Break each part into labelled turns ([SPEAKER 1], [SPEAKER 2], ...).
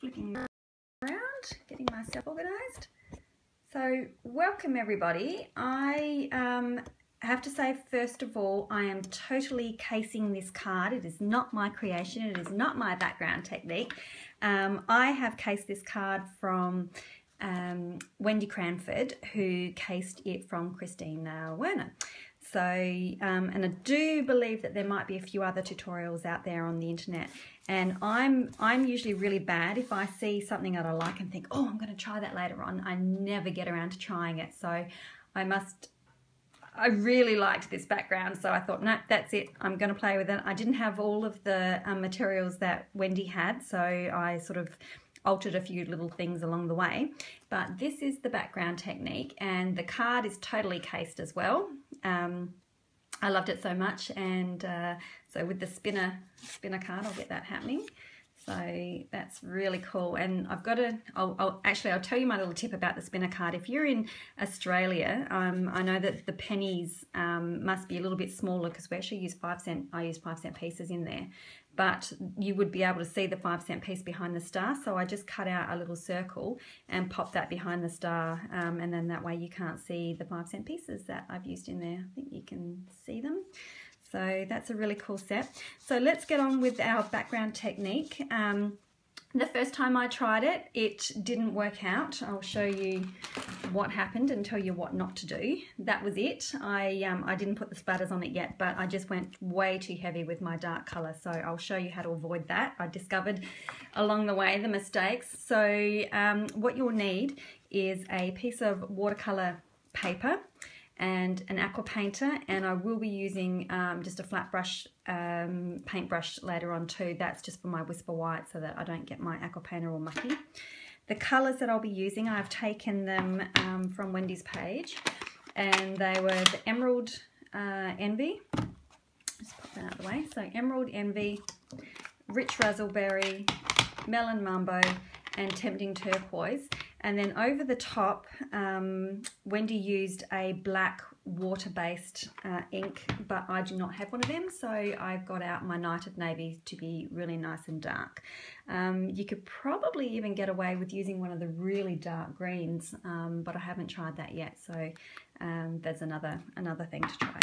[SPEAKER 1] flipping around, getting myself organized. So welcome everybody. I have to say, first of all, I am totally casing this card. It is not my creation. It is not my background technique. I have cased this card from Wendy Cranford, who cased it from Christina Werner. So, and I do believe that there might be a few other tutorials out there on the internet. And I'm usually really bad if I see something that I like and think, oh, I'm going to try that later on. I never get around to trying it. So I really liked this background. So I thought, no, that's it. I'm going to play with it. I didn't have all of the materials that Wendy had. So I sort of altered a few little things along the way. But this is the background technique, and the card is totally cased as well. I loved it so much, and so with the spinner card, I'll get that happening. So that's really cool. And I've got I'll tell you my little tip about the spinner card. If you're in Australia, I know that the pennies must be a little bit smaller because we actually use 5-cent. I use 5-cent pieces in there, but you would be able to see the 5-cent piece behind the star. So I just cut out a little circle and pop that behind the star, and then that way you can't see the 5-cent pieces that I've used in there. I think you can see them. So that's a really cool set. So let's get on with our background technique. The first time I tried it, it didn't work out. I'll show you what happened and tell you what not to do. That was it. I didn't put the splatters on it yet, but I just went way too heavy with my dark color. So I'll show you how to avoid that. I discovered along the way the mistakes. So what you'll need is a piece of watercolor paper and an aqua painter, and I will be using just a flat brush paintbrush later on too. That's just for my Whisper White so that I don't get my aqua painter all mucky. The colours that I'll be using, I've taken them from Wendy's page, and they were the Emerald Envy. Just put that out of the way. So Emerald Envy, Rich Razzleberry, Melon Mambo, and Tempting Turquoise. And then over the top, Wendy used a black water-based ink, but I do not have one of them, so I've got out my Night of Navy to be really nice and dark. You could probably even get away with using one of the really dark greens, but I haven't tried that yet, so there's another thing to try.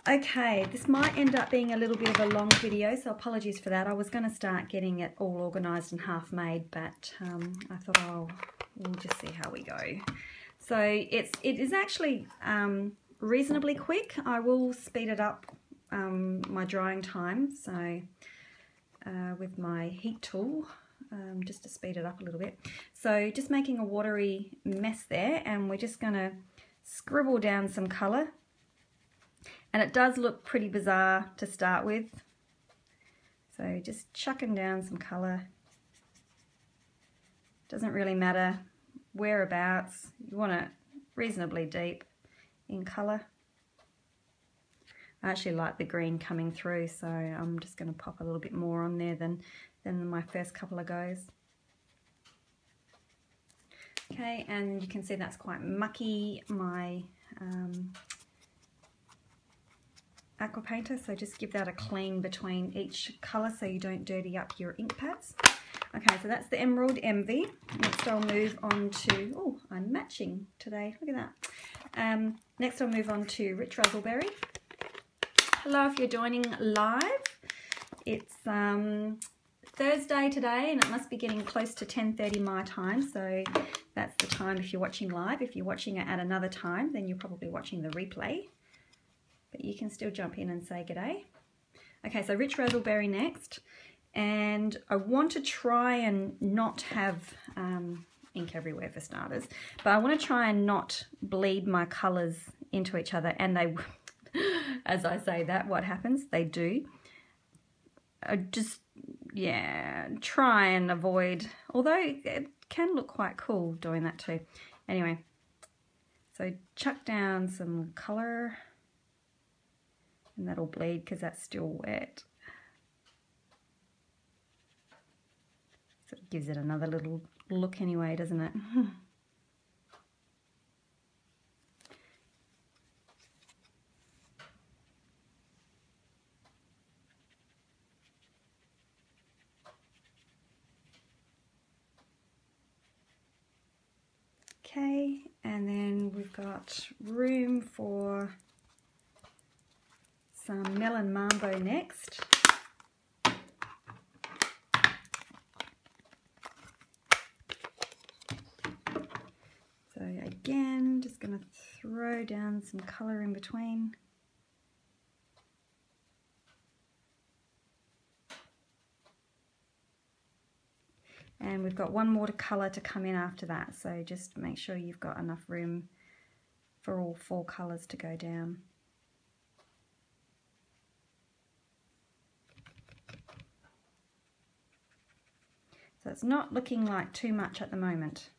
[SPEAKER 1] Okay, this might end up being a little bit of a long video, so apologies for that. I was going to start getting it all organised and half made, but I thought we'll just see how we go. So it is actually reasonably quick. I will speed it up my drying time, so with my heat tool, just to speed it up a little bit. So just making a watery mess there, and we're just going to scribble down some colour. And it does look pretty bizarre to start with. So just chucking down some colour. Doesn't really matter whereabouts. You want it reasonably deep in colour. I actually like the green coming through, so I'm just going to pop a little bit more on there than my first couple of goes. Okay, and you can see that's quite mucky, my aqua painter, so just give that a clean between each colour so you don't dirty up your ink pads. Okay, so that's the Emerald Envy. Next I'll move on to, oh, I'm matching today, look at that. Next I'll move on to Rich Razzleberry. Hello if you're joining live. It's Thursday today, and it must be getting close to 10:30 my time, so that's the time if you're watching live. If you're watching it at another time, then you're probably watching the replay. But you can still jump in and say g'day. Okay, so Rich Razzleberry next. And I want to try and not have ink everywhere for starters. But I want to try and not bleed my colours into each other. And they, as I say that, what happens? They do. I just, yeah, try and avoid. Although it can look quite cool doing that too. Anyway, so chuck down some colour. And that'll bleed because that's still wet. So it gives it another little look anyway, doesn't it? we've got room for some melon mambo next. So again, just going to throw down some colour in between. And we've got one more colour to come in after that, so just make sure you've got enough room for all 4 colours to go down. So it's not looking like too much at the moment.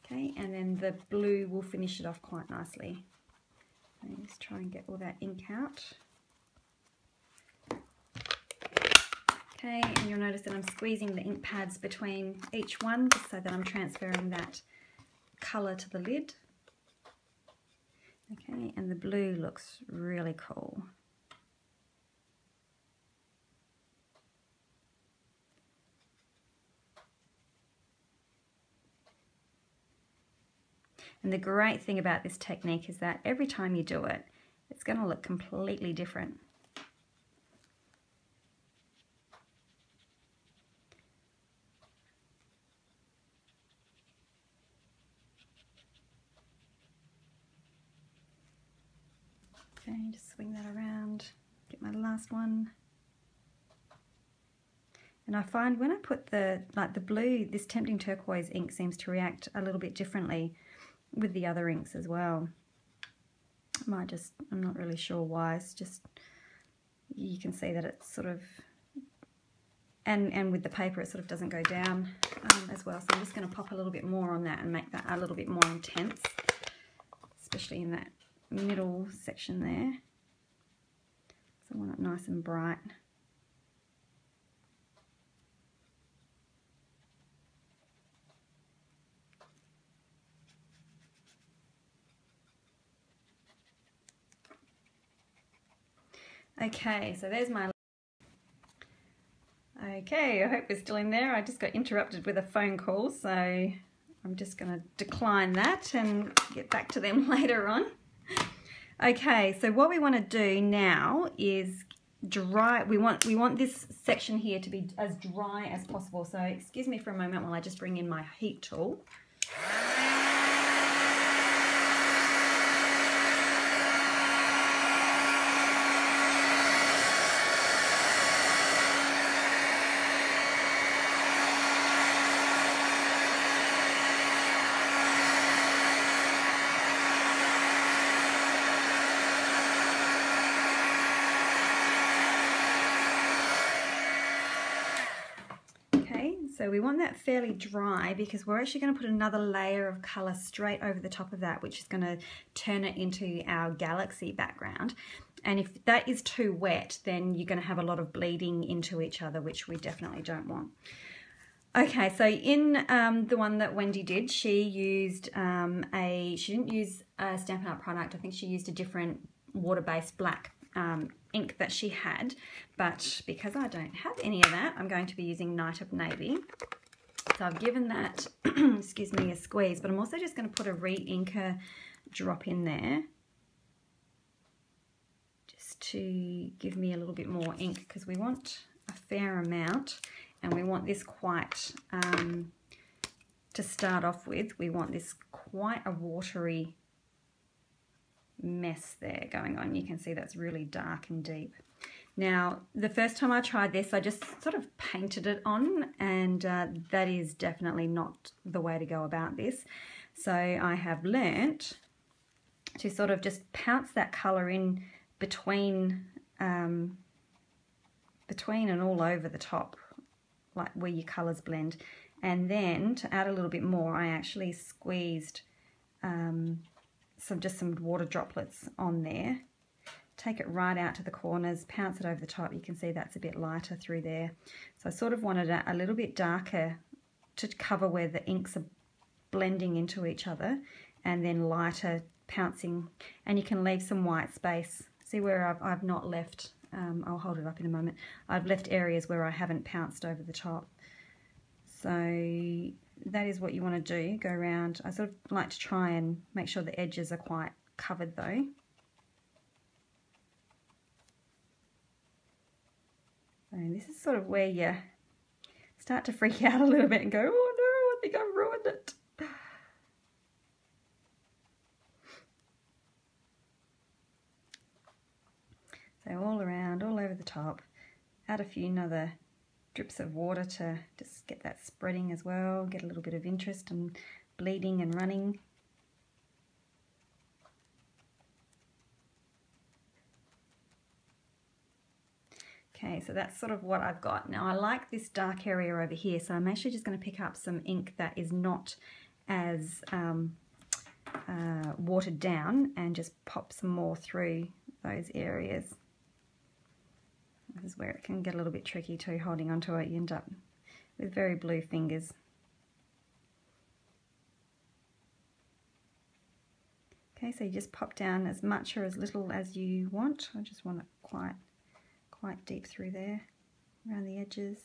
[SPEAKER 1] Okay, and then the blue will finish it off quite nicely. So just try and get all that ink out. Okay, and you'll notice that I'm squeezing the ink pads between each one just so that I'm transferring that colour to the lid. Okay, and the blue looks really cool. And the great thing about this technique is that every time you do it, it's going to look completely different. Okay, just swing that around, get my last one. And I find when I put the blue, this Tempting Turquoise ink seems to react a little bit differently with the other inks as well. I'm not really sure why. It's just, you can see that it's sort of, and with the paper it sort of doesn't go down as well. So I'm just going to pop a little bit more on that and make that a little bit more intense, especially in that middle section there. So I want it nice and bright. Okay, so there's my... Okay, I hope we're still in there. I just got interrupted with a phone call, so I'm just going to decline that and get back to them later on. Okay, so what we want to do now is dry. We want this section here to be as dry as possible. So excuse me for a moment while I just bring in my heat tool. So we want that fairly dry because we're actually going to put another layer of colour straight over the top of that, which is going to turn it into our galaxy background. And if that is too wet, then you're going to have a lot of bleeding into each other, which we definitely don't want. Okay, so in the one that Wendy did, she used she didn't use a Stampin' Up product. I think she used a different water-based black ink that she had, but because I don't have any of that, I'm going to be using Night of Navy. So I've given that, excuse me, a squeeze, but I'm also just going to put a re-inker drop in there just to give me a little bit more ink, because we want a fair amount and we want this quite, to start off with, we want this quite a watery mess there going on. You can see that's really dark and deep. Now, the first time I tried this, I just sort of painted it on, and that is definitely not the way to go about this. So I have learnt to sort of just pounce that colour in between and all over the top, like where your colours blend. And then to add a little bit more, I actually squeezed just some water droplets on there. Take it right out to the corners, pounce it over the top. You can see that's a bit lighter through there. So I sort of wanted it a little bit darker to cover where the inks are blending into each other, and then lighter pouncing, and you can leave some white space. See where I've not left, I'll hold it up in a moment. I've left areas where I haven't pounced over the top. So that is what you want to do, go around. I sort of like to try and make sure the edges are quite covered though. So this is sort of where you start to freak out a little bit and go, oh no, I think I've ruined it. So all around, all over the top. Add a few other drips of water to just get that spreading as well, get a little bit of interest and bleeding and running. Okay, so that's sort of what I've got. Now I like this dark area over here, so I'm actually just going to pick up some ink that is not as watered down and just pop some more through those areas. This is where it can get a little bit tricky too, holding onto it. You end up with very blue fingers. Okay, so you just pop down as much or as little as you want. I just want it quite deep through there, around the edges.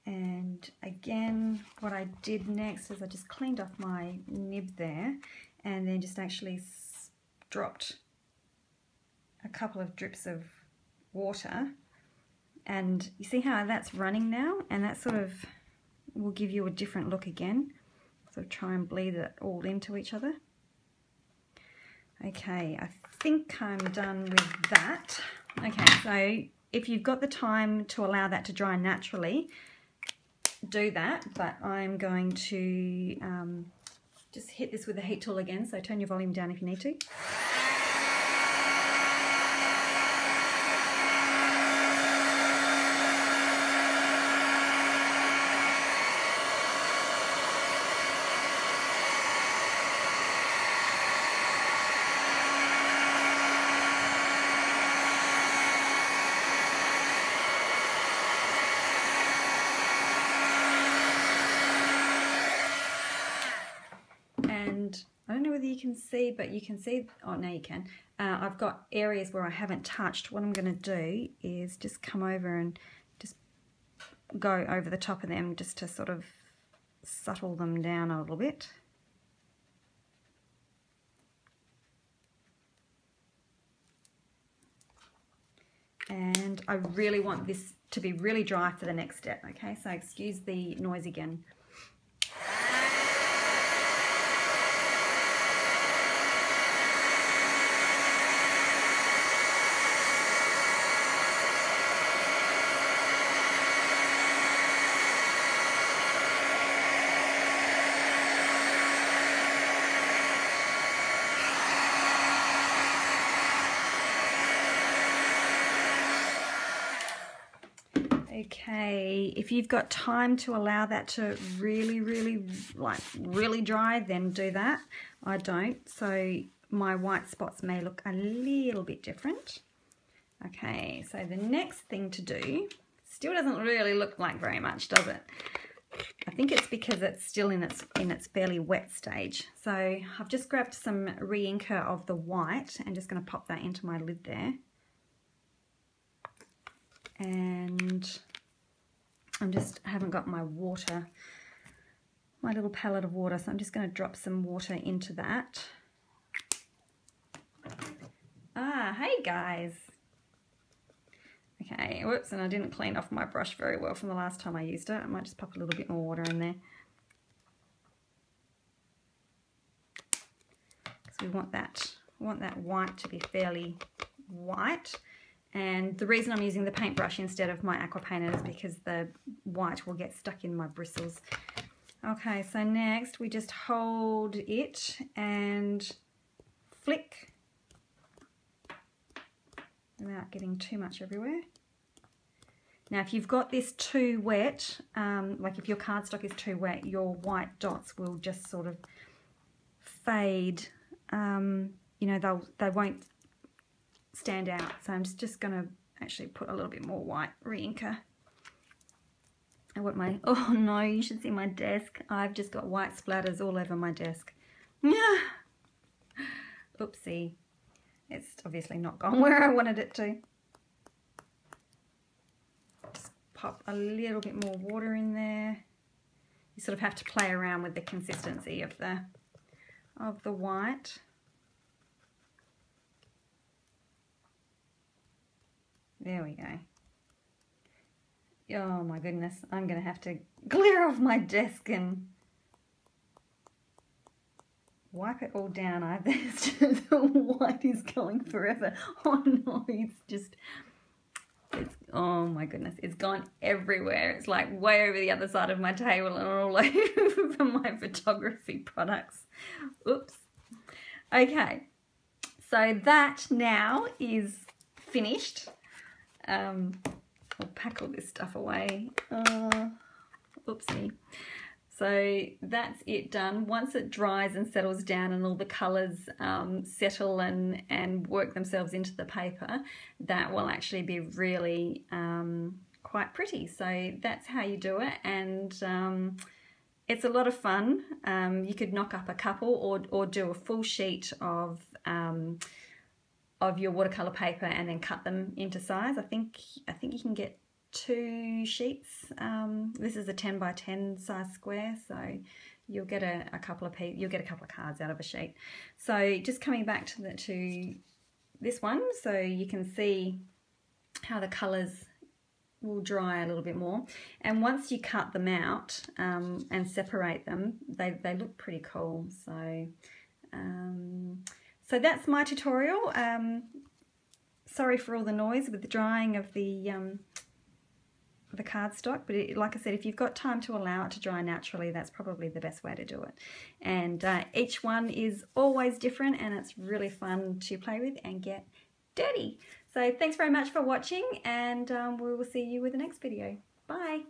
[SPEAKER 1] And again, what I did next is I just cleaned off my nib there and then just actually dropped a couple of drips of water. And you see how that's running now? And that sort of will give you a different look again. So try and bleed it all into each other. Okay, I think I'm done with that. Okay, so if you've got the time to allow that to dry naturally, do that, but I'm going to just hit this with the heat tool again, so turn your volume down if you need to. I don't know whether you can see, but you can see, oh now you can, I've got areas where I haven't touched. What I'm going to do is just come over and just go over the top of them just to sort of settle them down a little bit. And I really want this to be really dry for the next step, okay? So excuse the noise again. Okay, if you've got time to allow that to really dry, then do that. I don't, so my white spots may look a little bit different. Okay, so the next thing to do, still doesn't really look like very much, does it? I think it's because it's still in its fairly wet stage. So I've just grabbed some re-inker of the white and just going to pop that into my lid there. And I haven't got my water, my little palette of water, so I'm just going to drop some water into that. Ah, hey guys. Okay, whoops, and I didn't clean off my brush very well from the last time I used it. I might just pop a little bit more water in there. Because we want that white to be fairly white. And the reason I'm using the paintbrush instead of my aqua painter is because the white will get stuck in my bristles. Okay, so next we just hold it and flick without getting too much everywhere. Now if you've got this too wet, like if your cardstock is too wet, your white dots will just sort of fade. You know, they won't stand out. So I'm just going to actually put a little bit more white re-inker. I want my, oh no, you should see my desk. I've just got white splatters all over my desk. Yeah. Oopsie. It's obviously not gone where I wanted it to. Just pop a little bit more water in there. You sort of have to play around with the consistency of the white. There we go. Oh my goodness, I'm going to have to clear off my desk and wipe it all down. The white is going forever. Oh no, oh my goodness, it's gone everywhere. It's like way over the other side of my table and all over my photography products. Oops. Okay, so that now is finished. I'll pack all this stuff away. Oopsie. So that's it done. Once it dries and settles down and all the colours settle and work themselves into the paper, that will actually be really quite pretty. So that's how you do it, and it's a lot of fun. You could knock up a couple or do a full sheet of your watercolour paper and then cut them into size. I think you can get 2 sheets. This is a 10 by 10 size square, so you'll get a couple of cards out of a sheet. So just coming back to this one, so you can see how the colours will dry a little bit more, and once you cut them out and separate them, they look pretty cool. So that's my tutorial. Sorry for all the noise with the drying of the cardstock, but like I said, if you've got time to allow it to dry naturally, that's probably the best way to do it. And each one is always different, and it's really fun to play with and get dirty. So thanks very much for watching, and we will see you with the next video. Bye.